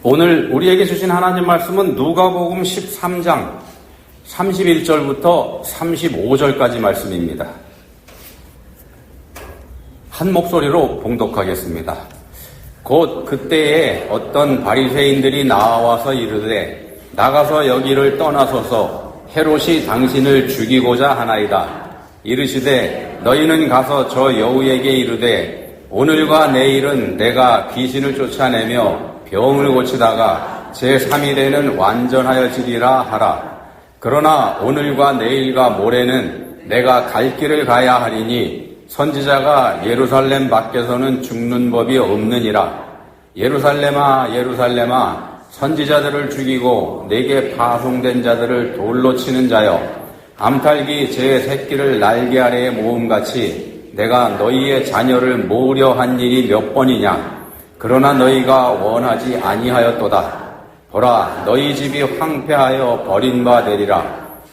오늘 우리에게 주신 하나님 말씀은 누가복음 13장 31절부터 35절까지 말씀입니다. 한 목소리로 봉독하겠습니다. 곧 그때에 어떤 바리새인들이 나와서 이르되 나가서 여기를 떠나소서 헤롯이 당신을 죽이고자 하나이다. 이르시되 너희는 가서 저 여우에게 이르되 오늘과 내일은 내가 귀신을 쫓아내며 병을 고치다가 제3일에는 완전하여지리라 하라. 그러나 오늘과 내일과 모레는 내가 갈 길을 가야 하리니 선지자가 예루살렘 밖에서는 죽는 법이 없느니라. 예루살렘아 예루살렘아 선지자들을 죽이고 내게 파송된 자들을 돌로 치는 자여, 암탉이 제 새끼를 날개 아래에 모음같이 내가 너희의 자녀를 모으려 한 일이 몇 번이냐. 그러나 너희가 원하지 아니하였도다. 보라, 너희 집이 황폐하여 버린 바 되리라.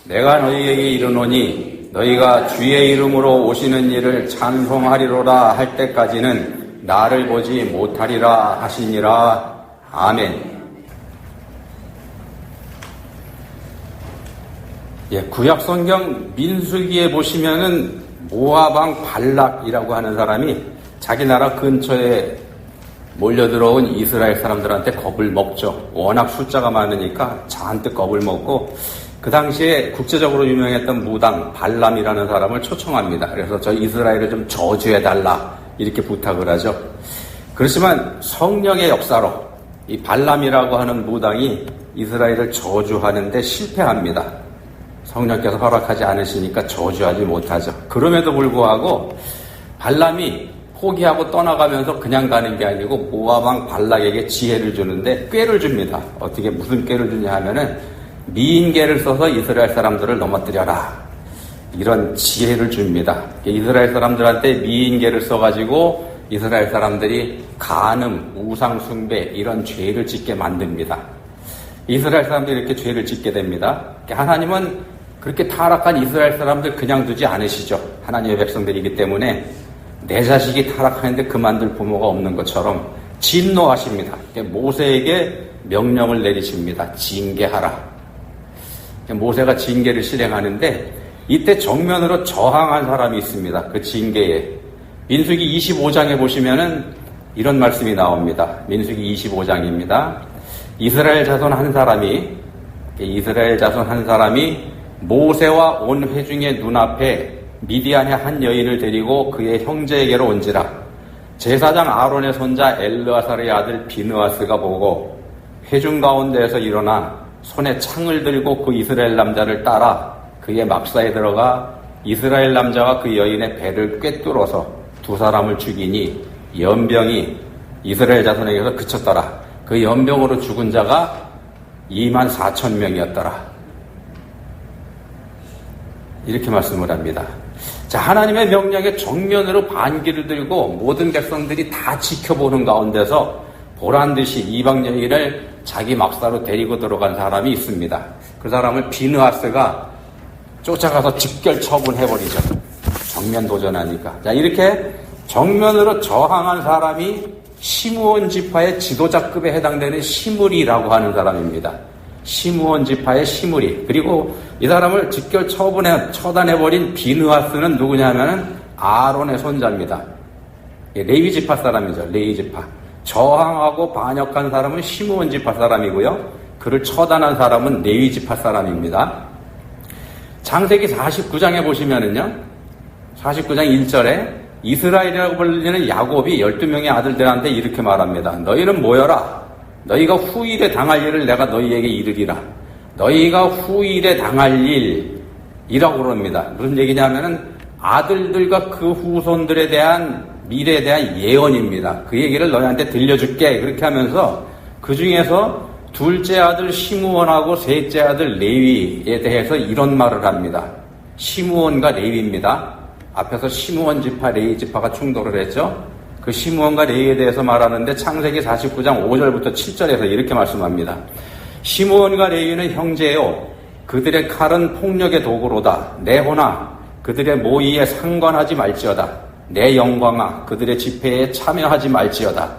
내가 너희에게 이르노니 너희가 주의 이름으로 오시는 일을 찬송하리로라 할 때까지는 나를 보지 못하리라 하시니라. 아멘. 구약성경 민수기에 보시면은 모압 왕 발락이라고 하는 사람이 자기 나라 근처에 몰려들어온 이스라엘 사람들한테 겁을 먹죠. 워낙 숫자가 많으니까 잔뜩 겁을 먹고 그 당시에 국제적으로 유명했던 무당 발람이라는 사람을 초청합니다. 그래서 저 이스라엘을 좀 저주해달라 이렇게 부탁을 하죠. 그렇지만 성령의 역사로 이 발람이라고 하는 무당이 이스라엘을 저주하는데 실패합니다. 성령께서 허락하지 않으시니까 저주하지 못하죠. 그럼에도 불구하고 발람이 포기하고 떠나가면서 그냥 가는 게 아니고 모압 왕 발락에게 지혜를 주는데 꾀를 줍니다. 어떻게 무슨 꾀를 주냐 하면은 미인계를 써서 이스라엘 사람들을 넘어뜨려라. 이런 지혜를 줍니다. 이스라엘 사람들한테 미인계를 써가지고 이스라엘 사람들이 간음, 우상숭배 이런 죄를 짓게 만듭니다. 이스라엘 사람들이 이렇게 죄를 짓게 됩니다. 하나님은 그렇게 타락한 이스라엘 사람들 그냥 두지 않으시죠. 하나님의 백성들이기 때문에 내 자식이 타락하는데 그만둘 부모가 없는 것처럼 진노하십니다. 모세에게 명령을 내리십니다. 징계하라. 모세가 징계를 실행하는데 이때 정면으로 저항한 사람이 있습니다. 그 징계에. 민수기 25장에 보시면은 이런 말씀이 나옵니다. 민수기 25장입니다. 이스라엘 자손 한 사람이 모세와 온 회중의 눈앞에 미디안의 한 여인을 데리고 그의 형제에게로 온지라. 제사장 아론의 손자 엘르아살의 아들 비느하스가 보고 회중 가운데에서 일어나 손에 창을 들고 그 이스라엘 남자를 따라 그의 막사에 들어가 이스라엘 남자와 그 여인의 배를 꿰뚫어서 두 사람을 죽이니 연병이 이스라엘 자손에게서 그쳤더라. 그 연병으로 죽은 자가 24,000명이었더라. 이렇게 말씀을 합니다. 자, 하나님의 명령에 정면으로 반기를 들고 모든 백성들이 다 지켜보는 가운데서 보란듯이 이방 여인을 자기 막사로 데리고 들어간 사람이 있습니다. 그 사람을 비느하스가 쫓아가서 직결 처분해버리죠. 정면 도전하니까. 자, 이렇게 정면으로 저항한 사람이 시므온 지파의 지도자급에 해당되는 시므리라고 하는 사람입니다. 시므온 지파의 시므리. 그리고 이 사람을 직결 처단해버린 비느하스는 누구냐면은 아론의 손자입니다. 레위 지파 사람이죠. 레위 지파. 저항하고 반역한 사람은 시므온 지파 사람이고요. 그를 처단한 사람은 레위 지파 사람입니다. 창세기 49장에 보시면은요. 49장 1절에 이스라엘이라고 불리는 야곱이 12명의 아들들한테 이렇게 말합니다. 너희는 모여라. 너희가 후일에 당할 일을 내가 너희에게 이르리라. 너희가 후일에 당할 일이라고 그럽니다. 무슨 얘기냐면은 아들들과 그 후손들에 대한 미래에 대한 예언입니다. 그 얘기를 너희한테 들려줄게. 그렇게 하면서 그 중에서 둘째 아들 시므온하고 셋째 아들 레위에 대해서 이런 말을 합니다. 시므온과 레위입니다. 앞에서 시므온 지파, 레위 지파가 충돌을 했죠. 그 시므온과 레위에 대해서 말하는데 창세기 49장 5절부터 7절에서 이렇게 말씀합니다. 시므온과 레위는 형제요. 그들의 칼은 폭력의 도구로다. 내 호나 그들의 모의에 상관하지 말지어다. 내 영광아 그들의 집회에 참여하지 말지어다.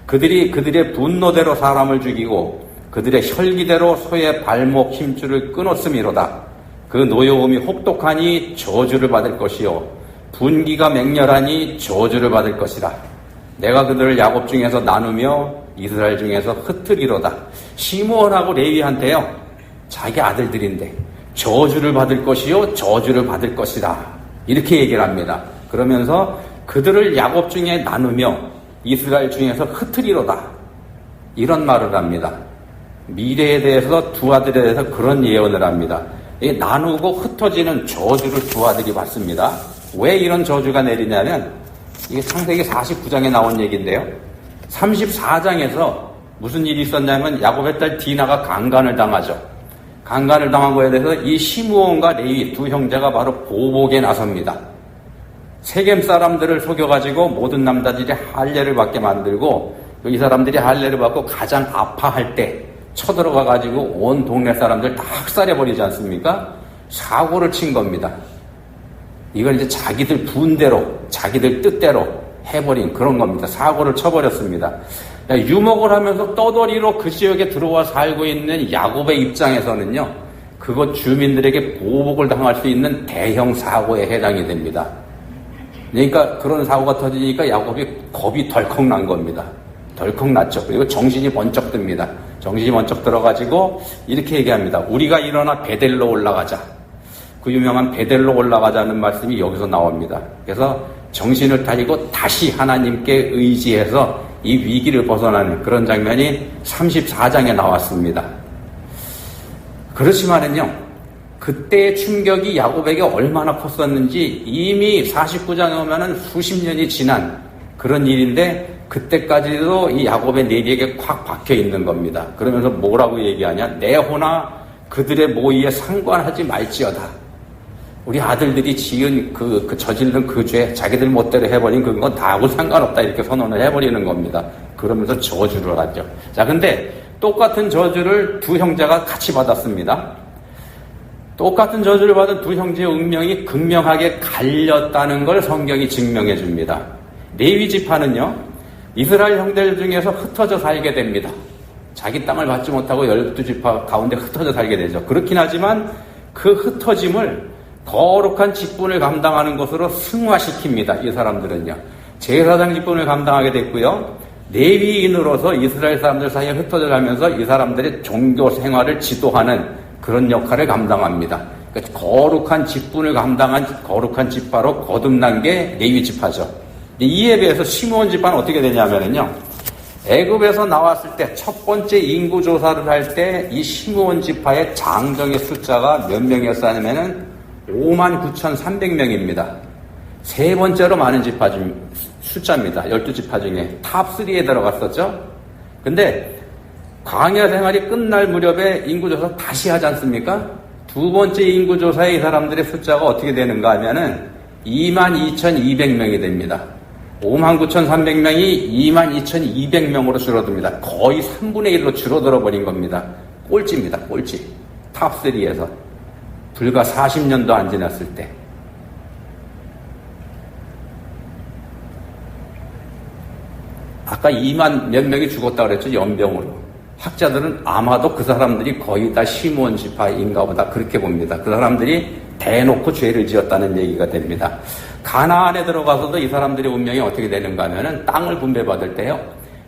그들이 그들의 분노대로 사람을 죽이고 그들의 혈기대로 소의 발목 힘줄을 끊었음이로다. 그 노여움이 혹독하니 저주를 받을 것이요 분기가 맹렬하니 저주를 받을 것이라. 내가 그들을 야곱 중에서 나누며 이스라엘 중에서 흩으리로다. 시므온하고 레위한테요, 자기 아들들인데 저주를 받을 것이요 저주를 받을 것이다, 이렇게 얘기를 합니다. 그러면서 그들을 야곱 중에 나누며 이스라엘 중에서 흩으리로다, 이런 말을 합니다. 미래에 대해서 두 아들에 대해서 그런 예언을 합니다. 이 나누고 흩어지는 저주를 두 아들이 받습니다. 왜 이런 저주가 내리냐면 이게 창세기 49장에 나온 얘기인데요. 34장에서 무슨 일이 있었냐면 야곱의 딸 디나가 강간을 당하죠. 강간을 당한 거에 대해서 이 시므온과 레위 두 형제가 바로 보복에 나섭니다. 세겜 사람들을 속여가지고 모든 남자들이 할례를 받게 만들고, 이 사람들이 할례를 받고 가장 아파할 때 쳐들어가가지고 온 동네 사람들 다 학살해버리지 않습니까? 사고를 친 겁니다. 이걸 이제 자기들 분대로, 자기들 뜻대로 해버린 그런 겁니다. 사고를 쳐버렸습니다. 유목을 하면서 떠돌이로 그 지역에 들어와 살고 있는 야곱의 입장에서는요, 그곳 주민들에게 보복을 당할 수 있는 대형 사고에 해당이 됩니다. 그러니까 그런 사고가 터지니까 야곱이 겁이 덜컥 난 겁니다. 덜컥 났죠. 그리고 정신이 번쩍 듭니다. 정신이 번쩍 들어가지고 이렇게 얘기합니다. 우리가 일어나 베델로 올라가자. 그 유명한 베델로 올라가자는 말씀이 여기서 나옵니다. 그래서 정신을 차리고 다시 하나님께 의지해서 이 위기를 벗어나는 그런 장면이 34장에 나왔습니다. 그렇지만은요, 그때의 충격이 야곱에게 얼마나 컸었는지 이미 49장에 오면은 수십 년이 지난 그런 일인데, 그때까지도 이 야곱의 내리에게 콱 박혀 있는 겁니다. 그러면서 뭐라고 얘기하냐? 내 호나 그들의 모의에 상관하지 말지어다. 우리 아들들이 지은 저지른 그 죄, 자기들 멋대로 해버린 그건 다하고 상관없다, 이렇게 선언을 해버리는 겁니다. 그러면서 저주를 하죠. 자, 근데 똑같은 저주를 두 형제가 같이 받았습니다. 똑같은 저주를 받은 두 형제의 운명이 극명하게 갈렸다는 걸 성경이 증명해 줍니다. 레위 지파는요, 이스라엘 형제들 중에서 흩어져 살게 됩니다. 자기 땅을 받지 못하고 12지파 가운데 흩어져 살게 되죠. 그렇긴 하지만 그 흩어짐을 거룩한 직분을 감당하는 것으로 승화시킵니다. 이 사람들은요, 제사장 직분을 감당하게 됐고요, 레위인으로서 이스라엘 사람들 사이에 흩어져 가면서 이 사람들의 종교 생활을 지도하는 그런 역할을 감당합니다. 그러니까 거룩한 직분을 감당한 거룩한 지파로 거듭난 게 레위 지파죠. 이에 비해서 시므온 지파는 어떻게 되냐면요, 애굽에서 나왔을 때 첫 번째 인구 조사를 할 때 이 시므온 지파의 장정의 숫자가 몇 명이었냐면은 59,300명입니다. 세 번째로 많은 지파 중 숫자입니다. 12지파 중에 탑3에 들어갔었죠. 근데 광야 생활이 끝날 무렵에 인구조사 다시 하지 않습니까? 두 번째 인구조사에 이 사람들의 숫자가 어떻게 되는가 하면은 22,200명이 됩니다. 59,300명이 22,200명으로 줄어듭니다. 거의 3분의 1로 줄어들어 버린 겁니다. 꼴찌입니다. 꼴찌. 탑3에서. 불과 40년도 안 지났을 때. 아까 2만 몇 명이 죽었다고 그랬죠. 연병으로. 학자들은 아마도 그 사람들이 거의 다 시므온 지파인가 보다, 그렇게 봅니다. 그 사람들이 대놓고 죄를 지었다는 얘기가 됩니다. 가나안에 들어가서도 이 사람들의 운명이 어떻게 되는가 하면은 땅을 분배받을 때요,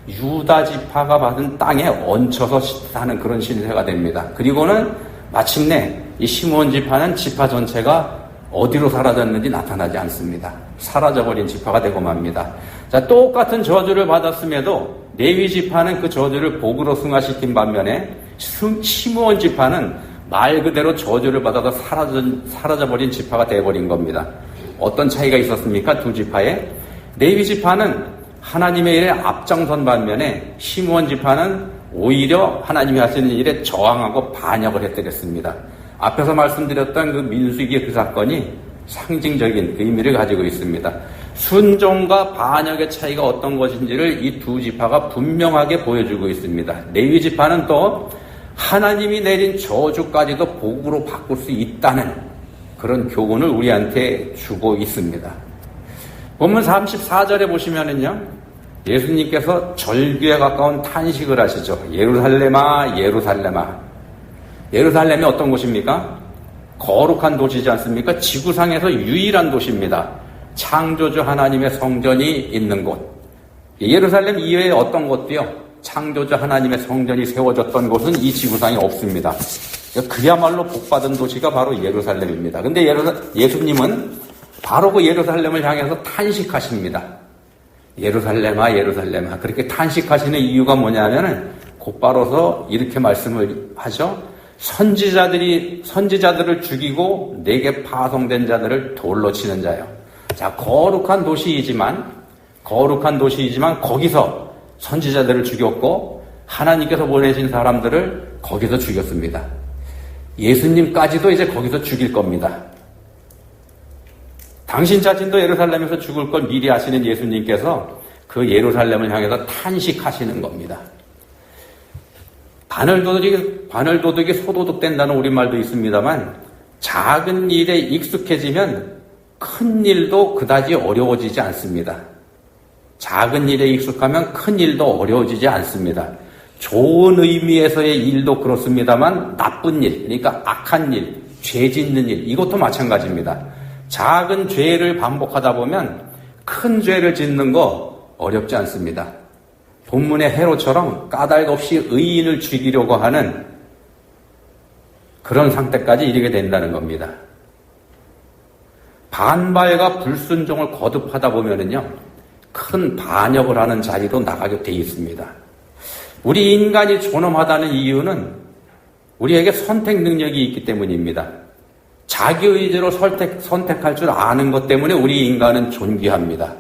유다 지파가 받은 땅에 얹혀서 사는 그런 신세가 됩니다. 그리고는 마침내 이 시므온 지파는 지파 전체가 어디로 사라졌는지 나타나지 않습니다. 사라져버린 지파가 되고 맙니다. 자, 똑같은 저주를 받았음에도 레위 지파는 그 저주를 복으로 승화시킨 반면에 시므온 지파는 말 그대로 저주를 받아서 사라져버린 지파가 되어버린 겁니다. 어떤 차이가 있었습니까? 두 지파에. 레위 지파는 하나님의 일에 앞장선 반면에 시므온 지파는 오히려 하나님이 하시는 일에 저항하고 반역을 했더랬습니다. 앞에서 말씀드렸던 그 민수기의 그 사건이 상징적인 그 의미를 가지고 있습니다. 순종과 반역의 차이가 어떤 것인지를 이 두 지파가 분명하게 보여주고 있습니다. 레위 지파는 또 하나님이 내린 저주까지도 복으로 바꿀 수 있다는 그런 교훈을 우리한테 주고 있습니다. 본문 34절에 보시면은요, 예수님께서 절규에 가까운 탄식을 하시죠. 예루살렘아, 예루살렘아. 예루살렘이 어떤 곳입니까? 거룩한 도시지 않습니까? 지구상에서 유일한 도시입니다. 창조주 하나님의 성전이 있는 곳. 예루살렘 이외에 어떤 곳도요, 창조주 하나님의 성전이 세워졌던 곳은 이 지구상에 없습니다. 그야말로 복받은 도시가 바로 예루살렘입니다. 근데 예수님은 바로 그 예루살렘을 향해서 탄식하십니다. 예루살렘아, 예루살렘아. 그렇게 탄식하시는 이유가 뭐냐면은 곧바로서 이렇게 말씀을 하죠. 선지자들을 죽이고 내게 파송된 자들을 돌로 치는 자요. 자, 거룩한 도시이지만 거기서 선지자들을 죽였고 하나님께서 보내신 사람들을 거기서 죽였습니다. 예수님까지도 이제 거기서 죽일 겁니다. 당신 자신도 예루살렘에서 죽을 걸 미리 아시는 예수님께서 그 예루살렘을 향해서 탄식하시는 겁니다. 바늘도둑이 소도둑된다는 우리말도 있습니다만 작은 일에 익숙해지면 큰 일도 그다지 어려워지지 않습니다. 작은 일에 익숙하면 큰 일도 어려워지지 않습니다. 좋은 의미에서의 일도 그렇습니다만 나쁜 일, 그러니까 악한 일, 죄 짓는 일, 이것도 마찬가지입니다. 작은 죄를 반복하다 보면 큰 죄를 짓는 거 어렵지 않습니다. 본문의 헤롯처럼 까닭없이 의인을 죽이려고 하는 그런 상태까지 이르게 된다는 겁니다. 반발과 불순종을 거듭하다 보면은요, 큰 반역을 하는 자리로 나가게 돼 있습니다. 우리 인간이 존엄하다는 이유는 우리에게 선택 능력이 있기 때문입니다. 자기 의지로 선택할 줄 아는 것 때문에 우리 인간은 존귀합니다.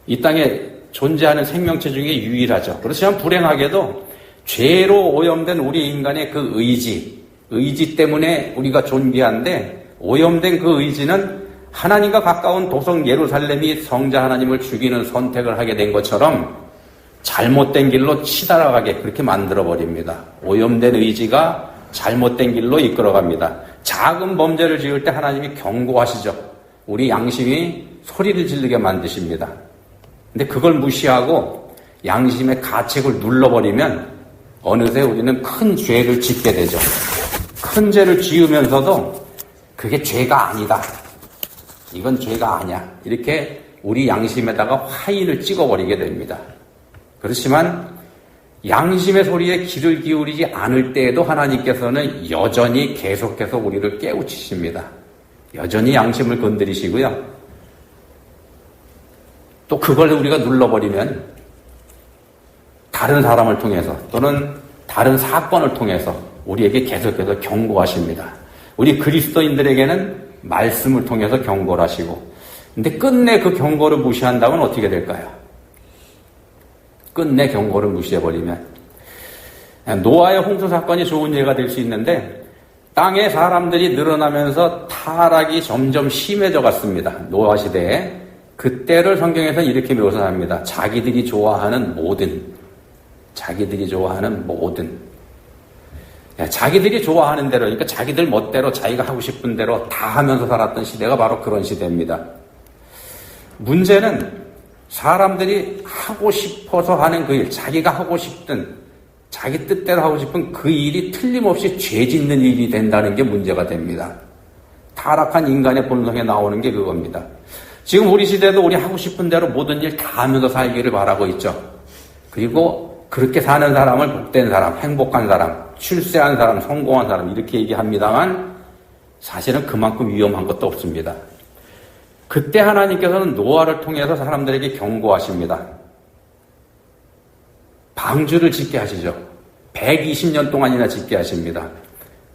이 땅에 존재하는 생명체 중에 유일하죠. 그렇지만 불행하게도 죄로 오염된 우리 인간의 그 의지 때문에 우리가 존귀한데, 오염된 그 의지는 하나님과 가까운 도성 예루살렘이 성자 하나님을 죽이는 선택을 하게 된 것처럼 잘못된 길로 치달아가게 그렇게 만들어버립니다. 오염된 의지가 잘못된 길로 이끌어갑니다. 작은 범죄를 지을 때 하나님이 경고하시죠. 우리 양심이 소리를 지르게 만드십니다. 근데 그걸 무시하고 양심의 가책을 눌러버리면 어느새 우리는 큰 죄를 짓게 되죠. 큰 죄를 지으면서도 그게 죄가 아니다. 이건 죄가 아니야. 이렇게 우리 양심에다가 화인을 찍어버리게 됩니다. 그렇지만 양심의 소리에 귀를 기울이지 않을 때에도 하나님께서는 여전히 계속해서 우리를 깨우치십니다. 여전히 양심을 건드리시고요. 또 그걸 우리가 눌러버리면 다른 사람을 통해서 또는 다른 사건을 통해서 우리에게 계속해서 경고하십니다. 우리 그리스도인들에게는 말씀을 통해서 경고를 하시고, 근데 끝내 그 경고를 무시한다면 어떻게 될까요? 끝내 경고를 무시해버리면 노아의 홍수 사건이 좋은 예가 될 수 있는데, 땅에 사람들이 늘어나면서 타락이 점점 심해져 갔습니다. 노아 시대에. 그때를 성경에서는 이렇게 묘사합니다. 자기들이 좋아하는 모든. 자기들이 좋아하는 대로, 그러니까 자기들 멋대로 자기가 하고 싶은 대로 다 하면서 살았던 시대가 바로 그런 시대입니다. 문제는 사람들이 하고 싶어서 하는 그 일, 자기가 하고 싶든 자기 뜻대로 하고 싶은 그 일이 틀림없이 죄 짓는 일이 된다는 게 문제가 됩니다. 타락한 인간의 본성에 나오는 게 그겁니다. 지금 우리 시대도 우리 하고 싶은 대로 모든 일 다 하면서 살기를 바라고 있죠. 그리고 그렇게 사는 사람을 복된 사람, 행복한 사람, 출세한 사람, 성공한 사람 이렇게 얘기합니다만 사실은 그만큼 위험한 것도 없습니다. 그때 하나님께서는 노아를 통해서 사람들에게 경고하십니다. 방주를 짓게 하시죠. 120년 동안이나 짓게 하십니다.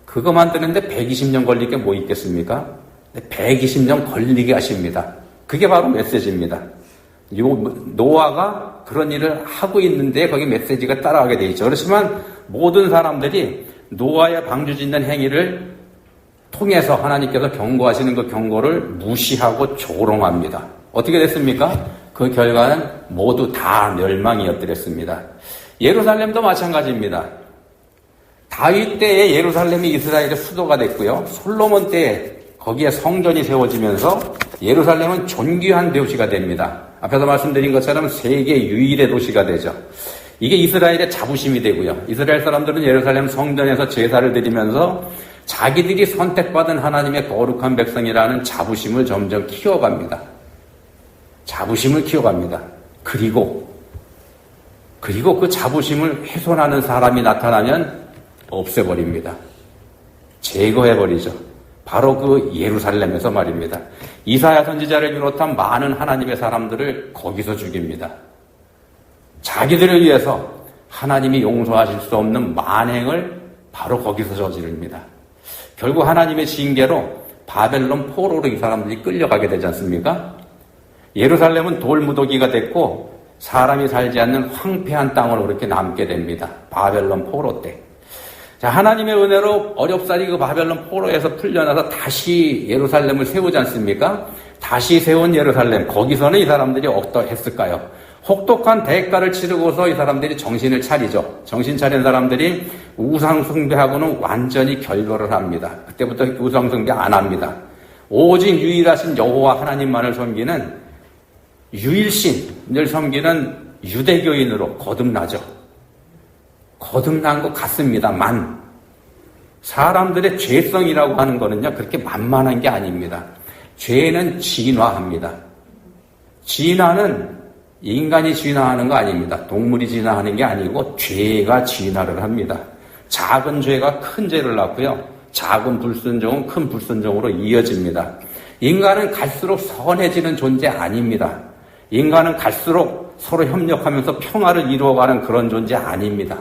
그거 만드는데 120년 걸릴 게 뭐 있겠습니까? 120년 걸리게 하십니다. 그게 바로 메시지입니다. 노아가 그런 일을 하고 있는데 거기 메시지가 따라가게 돼 있죠. 그렇지만 모든 사람들이 노아의 방주 짓는 행위를 통해서 하나님께서 경고하시는 그 경고를 무시하고 조롱합니다. 어떻게 됐습니까? 그 결과는 모두 다 멸망이었더랬습니다. 예루살렘도 마찬가지입니다. 다윗 때에 예루살렘이 이스라엘의 수도가 됐고요. 솔로몬 때에 거기에 성전이 세워지면서 예루살렘은 존귀한 도시가 됩니다. 앞에서 말씀드린 것처럼 세계 유일의 도시가 되죠. 이게 이스라엘의 자부심이 되고요. 이스라엘 사람들은 예루살렘 성전에서 제사를 드리면서 자기들이 선택받은 하나님의 거룩한 백성이라는 자부심을 점점 키워갑니다. 자부심을 키워갑니다. 그리고 그 자부심을 훼손하는 사람이 나타나면 없애버립니다. 제거해버리죠. 바로 그 예루살렘에서 말입니다. 이사야 선지자를 비롯한 많은 하나님의 사람들을 거기서 죽입니다. 자기들을 위해서 하나님이 용서하실 수 없는 만행을 바로 거기서 저지릅니다. 결국 하나님의 징계로 바벨론 포로로 이 사람들이 끌려가게 되지 않습니까? 예루살렘은 돌무더기가 됐고 사람이 살지 않는 황폐한 땅으로 그렇게 남게 됩니다. 바벨론 포로 때. 자, 하나님의 은혜로 어렵사리 그 바벨론 포로에서 풀려나서 다시 예루살렘을 세우지 않습니까? 다시 세운 예루살렘, 거기서는 이 사람들이 어떠했을까요? 혹독한 대가를 치르고서 이 사람들이 정신을 차리죠. 정신 차린 사람들이 우상 숭배하고는 완전히 결별을 합니다. 그때부터 우상 숭배 안 합니다. 오직 유일하신 여호와 하나님만을 섬기는 유일신을 섬기는 유대교인으로 거듭나죠. 거듭난 것 같습니다만 사람들의 죄성이라고 하는 거는요, 그렇게 만만한 게 아닙니다. 죄는 진화합니다. 진화는 인간이 진화하는 거 아닙니다. 동물이 진화하는 게 아니고 죄가 진화를 합니다. 작은 죄가 큰 죄를 낳고요. 작은 불순종은 큰 불순종으로 이어집니다. 인간은 갈수록 선해지는 존재 아닙니다. 인간은 갈수록 서로 협력하면서 평화를 이루어가는 그런 존재 아닙니다.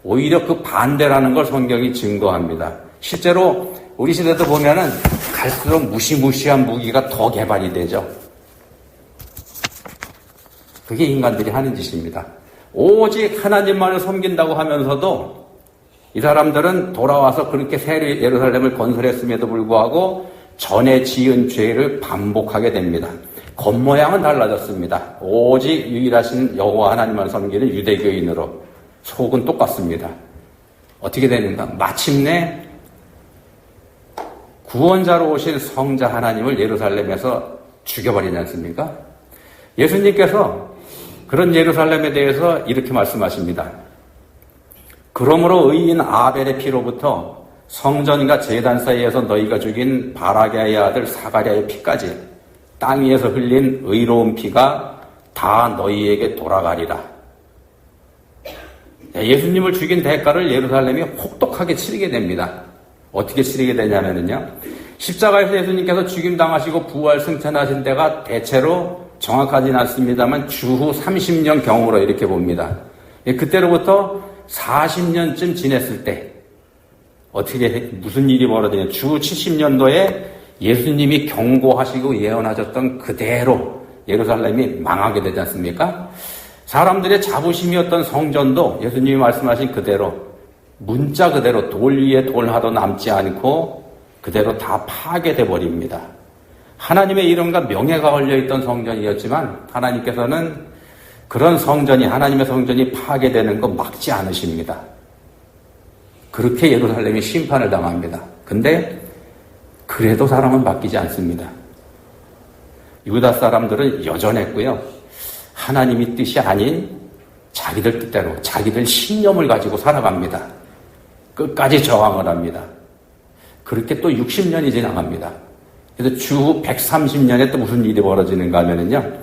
오히려 그 반대라는 걸 성경이 증거합니다. 실제로 우리 시대도 보면은 갈수록 무시무시한 무기가 더 개발이 되죠. 그게 인간들이 하는 짓입니다. 오직 하나님만을 섬긴다고 하면서도 이 사람들은 돌아와서 그렇게 새 예루살렘을 건설했음에도 불구하고 전에 지은 죄를 반복하게 됩니다. 겉모양은 달라졌습니다. 오직 유일하신 여호와 하나님만 섬기는 유대교인으로 속은 똑같습니다. 어떻게 되는가? 마침내 구원자로 오신 성자 하나님을 예루살렘에서 죽여버리지 않습니까? 예수님께서 그런 예루살렘에 대해서 이렇게 말씀하십니다. 그러므로 의인 아벨의 피로부터 성전과 제단 사이에서 너희가 죽인 바라게의 아들 사가랴의 피까지 땅 위에서 흘린 의로운 피가 다 너희에게 돌아가리라. 예수님을 죽인 대가를 예루살렘이 혹독하게 치르게 됩니다. 어떻게 치르게 되냐면요. 십자가에서 예수님께서 죽임당하시고 부활 승천하신 데가 대체로 정확하지는 않습니다만 주후 30년 경으로 이렇게 봅니다. 그때로부터 40년쯤 지냈을 때 무슨 일이 벌어지냐. 주후 70년도에 예수님이 경고하시고 예언하셨던 그대로 예루살렘이 망하게 되지 않습니까? 사람들의 자부심이었던 성전도 예수님이 말씀하신 그대로 문자 그대로 돌 위에 돌 하도 남지 않고 그대로 다 파괴돼 버립니다. 하나님의 이름과 명예가 걸려있던 성전이었지만 하나님께서는 그런 성전이 하나님의 성전이 파괴되는 거 막지 않으십니다. 그렇게 예루살렘이 심판을 당합니다. 근데 그래도 사람은 바뀌지 않습니다. 유다 사람들은 여전했고요. 하나님의 뜻이 아닌 자기들 뜻대로 자기들 신념을 가지고 살아갑니다. 끝까지 저항을 합니다. 그렇게 또 60년이 지나갑니다. 그래서 주 130년에 또 무슨 일이 벌어지는가 하면은요.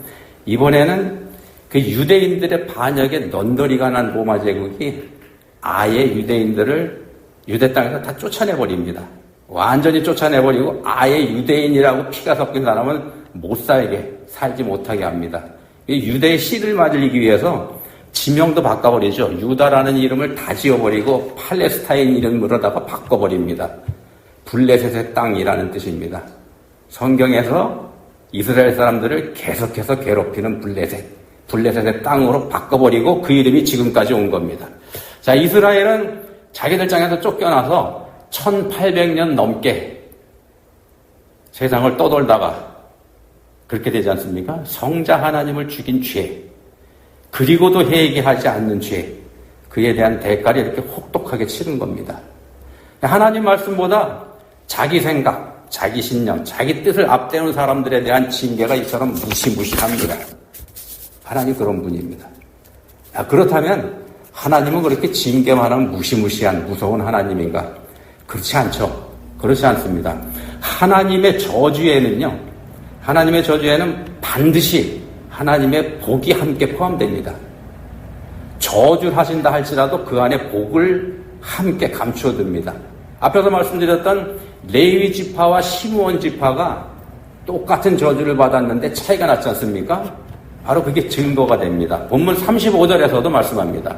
이번에는 그 유대인들의 반역에 넌더리가 난 로마 제국이 아예 유대인들을 유대 땅에서 다 쫓아내버립니다. 완전히 쫓아내버리고 아예 유대인이라고 피가 섞인 사람은 못 살지 못하게 합니다. 유대의 씨를 맞으기 위해서 지명도 바꿔버리죠. 유다라는 이름을 다 지워버리고 팔레스타인 이름으로다가 바꿔버립니다. 블레셋의 땅이라는 뜻입니다. 성경에서 이스라엘 사람들을 계속해서 괴롭히는 블레셋의 땅으로 바꿔버리고 그 이름이 지금까지 온 겁니다. 자, 이스라엘은 자기들 땅에서 쫓겨나서 1800년 넘게 세상을 떠돌다가 그렇게 되지 않습니까? 성자 하나님을 죽인 죄, 그리고도 회개하지 않는 죄, 그에 대한 대가를 이렇게 혹독하게 치른 겁니다. 하나님 말씀보다 자기 생각, 자기 신념, 자기 뜻을 앞세우는 사람들에 대한 징계가 이처럼 무시무시합니다. 하나님 그런 분입니다. 그렇다면 하나님은 그렇게 징계만한 무시무시한 무서운 하나님인가? 그렇지 않죠. 그렇지 않습니다. 하나님의 저주에는 반드시 하나님의 복이 함께 포함됩니다. 저주를 하신다 할지라도 그 안에 복을 함께 감추어둡니다. 앞에서 말씀드렸던 레위 지파와 시므온 지파가 똑같은 저주를 받았는데 차이가 났지 않습니까? 바로 그게 증거가 됩니다. 본문 35절에서도 말씀합니다.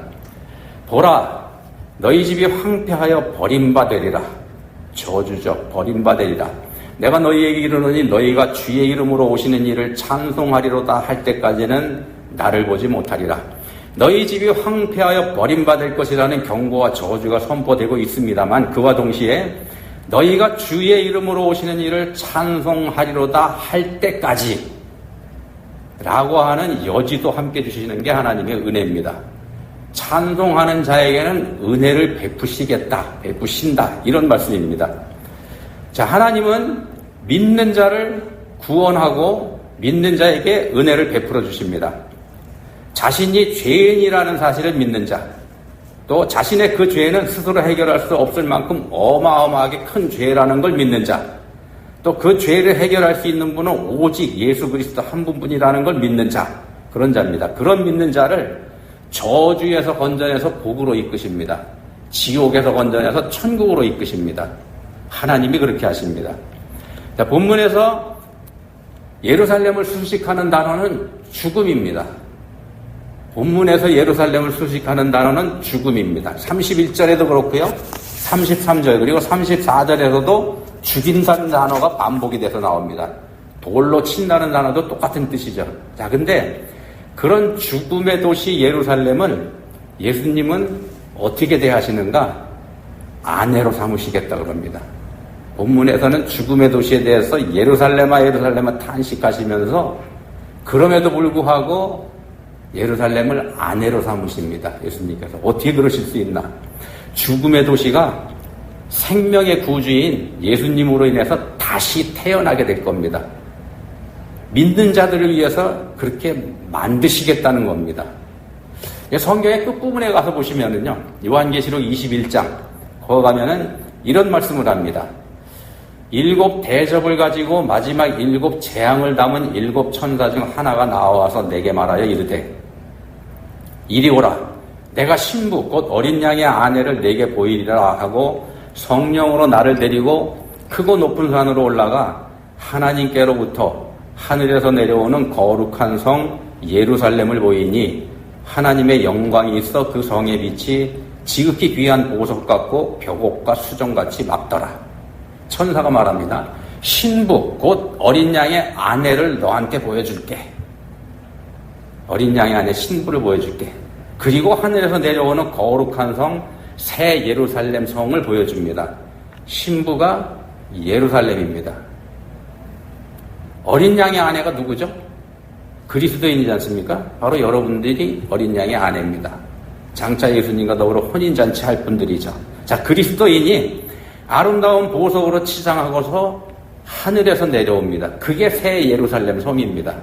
보라, 너희 집이 황폐하여 버림받으리라. 저주죠. 버림받으리라. 내가 너희에게 이르노니 너희가 주의 이름으로 오시는 이를 찬송하리로다 할 때까지는 나를 보지 못하리라. 너희 집이 황폐하여 버림받을 것이라는 경고와 저주가 선포되고 있습니다만 그와 동시에 너희가 주의 이름으로 오시는 이를 찬송하리로다 할 때까지 라고 하는 여지도 함께 주시는 게 하나님의 은혜입니다. 찬송하는 자에게는 은혜를 베푸신다 이런 말씀입니다. 자, 하나님은 믿는 자를 구원하고 믿는 자에게 은혜를 베풀어 주십니다. 자신이 죄인이라는 사실을 믿는 자, 또 자신의 그 죄는 스스로 해결할 수 없을 만큼 어마어마하게 큰 죄라는 걸 믿는 자, 또 그 죄를 해결할 수 있는 분은 오직 예수 그리스도 한 분뿐이라는 걸 믿는 자, 그런 자입니다. 그런 믿는 자를 저주에서 건져내서 복으로 이끄십니다. 지옥에서 건져내서 천국으로 이끄십니다. 하나님이 그렇게 하십니다. 자, 본문에서 예루살렘을 수식하는 단어는 죽음입니다. 본문에서 예루살렘을 수식하는 단어는 죽음입니다. 31절에도 그렇고요. 33절 그리고 34절에서도 죽인다는 단어가 반복이 돼서 나옵니다. 돌로 친다는 단어도 똑같은 뜻이죠. 자, 근데 그런 죽음의 도시 예루살렘을 예수님은 어떻게 대하시는가? 아내로 삼으시겠다 그럽니다. 본문에서는 죽음의 도시에 대해서 예루살렘아 예루살렘아 탄식하시면서 그럼에도 불구하고 예루살렘을 아내로 삼으십니다. 예수님께서. 어떻게 그러실 수 있나? 죽음의 도시가 생명의 구주인 예수님으로 인해서 다시 태어나게 될 겁니다. 믿는 자들을 위해서 그렇게 만드시겠다는 겁니다. 성경의 끝부분에 가서 보시면은요, 요한계시록 21장, 거기 가면은 이런 말씀을 합니다. 7 대접을 가지고 마지막 7 재앙을 담은 7 천사 중 하나가 나와서 내게 말하여 이르되, 이리 오라. 내가 신부 곧 어린 양의 아내를 내게 보이리라 하고 성령으로 나를 데리고 크고 높은 산으로 올라가 하나님께로부터 하늘에서 내려오는 거룩한 성 예루살렘을 보이니 하나님의 영광이 있어 그 성의 빛이 지극히 귀한 보석 같고 벽옥과 수정같이 맑더라. 천사가 말합니다. 신부 곧 어린 양의 아내를 너한테 보여줄게. 어린 양의 아내 신부를 보여줄게. 그리고 하늘에서 내려오는 거룩한 성 새 예루살렘 성을 보여줍니다. 신부가 예루살렘입니다. 어린 양의 아내가 누구죠? 그리스도인이지 않습니까? 바로 여러분들이 어린 양의 아내입니다. 장차 예수님과 더불어 혼인잔치 할 분들이죠. 자, 그리스도인이 아름다운 보석으로 치장하고서 하늘에서 내려옵니다. 그게 새 예루살렘 성입니다.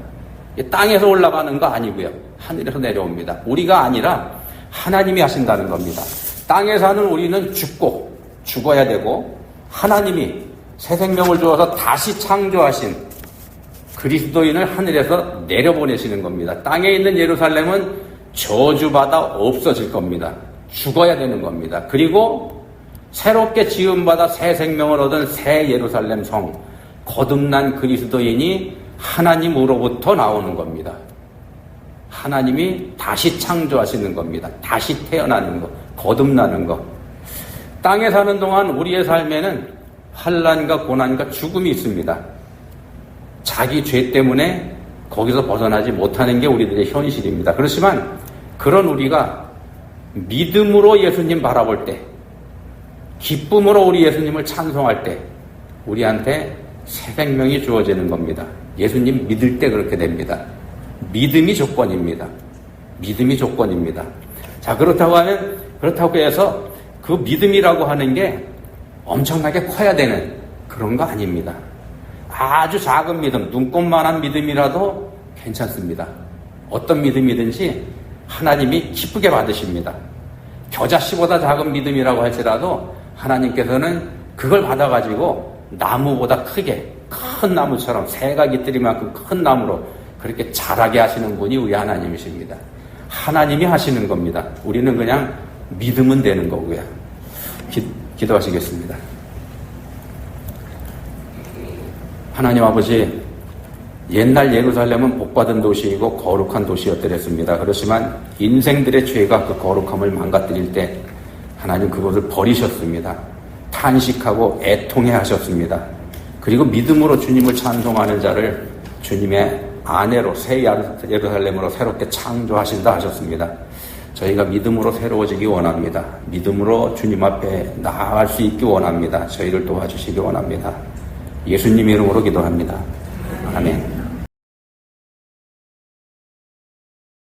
땅에서 올라가는 거 아니고요. 하늘에서 내려옵니다. 우리가 아니라 하나님이 하신다는 겁니다. 땅에 사는 우리는 죽어야 되고 하나님이 새 생명을 주어서 다시 창조하신 그리스도인을 하늘에서 내려보내시는 겁니다. 땅에 있는 예루살렘은 저주받아 없어질 겁니다. 죽어야 되는 겁니다. 그리고 새롭게 지음받아 새 생명을 얻은 새 예루살렘 성, 거듭난 그리스도인이 하나님으로부터 나오는 겁니다. 하나님이 다시 창조하시는 겁니다. 다시 태어나는 것, 거듭나는 것. 땅에 사는 동안 우리의 삶에는 환난과 고난과 죽음이 있습니다. 자기 죄 때문에 거기서 벗어나지 못하는 게 우리들의 현실입니다. 그렇지만 그런 우리가 믿음으로 예수님 바라볼 때, 기쁨으로 우리 예수님을 찬송할 때 우리한테 새 생명이 주어지는 겁니다. 예수님 믿을 때 그렇게 됩니다. 믿음이 조건입니다. 믿음이 조건입니다. 자, 그렇다고 해서 그 믿음이라고 하는 게 엄청나게 커야 되는 그런 거 아닙니다. 아주 작은 믿음, 눈곱만한 믿음이라도 괜찮습니다. 어떤 믿음이든지 하나님이 기쁘게 받으십니다. 겨자씨보다 작은 믿음이라고 할지라도 하나님께서는 그걸 받아가지고 나무보다 크게, 큰 나무처럼 새가 깃들이만큼 큰 나무로 그렇게 자라게 하시는 분이 우리 하나님이십니다. 하나님이 하시는 겁니다. 우리는 그냥 믿으면 되는 거고요. 기도하시겠습니다. 하나님 아버지, 옛날 예루살렘은 복받은 도시이고 거룩한 도시였더랬습니다. 그렇지만 인생들의 죄가 그 거룩함을 망가뜨릴 때 하나님 그것을 버리셨습니다. 탄식하고 애통해 하셨습니다. 그리고 믿음으로 주님을 찬송하는 자를 주님의 아내로 새 예루살렘으로 새롭게 창조하신다 하셨습니다. 저희가 믿음으로 새로워지기 원합니다. 믿음으로 주님 앞에 나아갈 수 있기 원합니다. 저희를 도와주시기 원합니다. 예수님 이름으로 기도합니다. 아멘.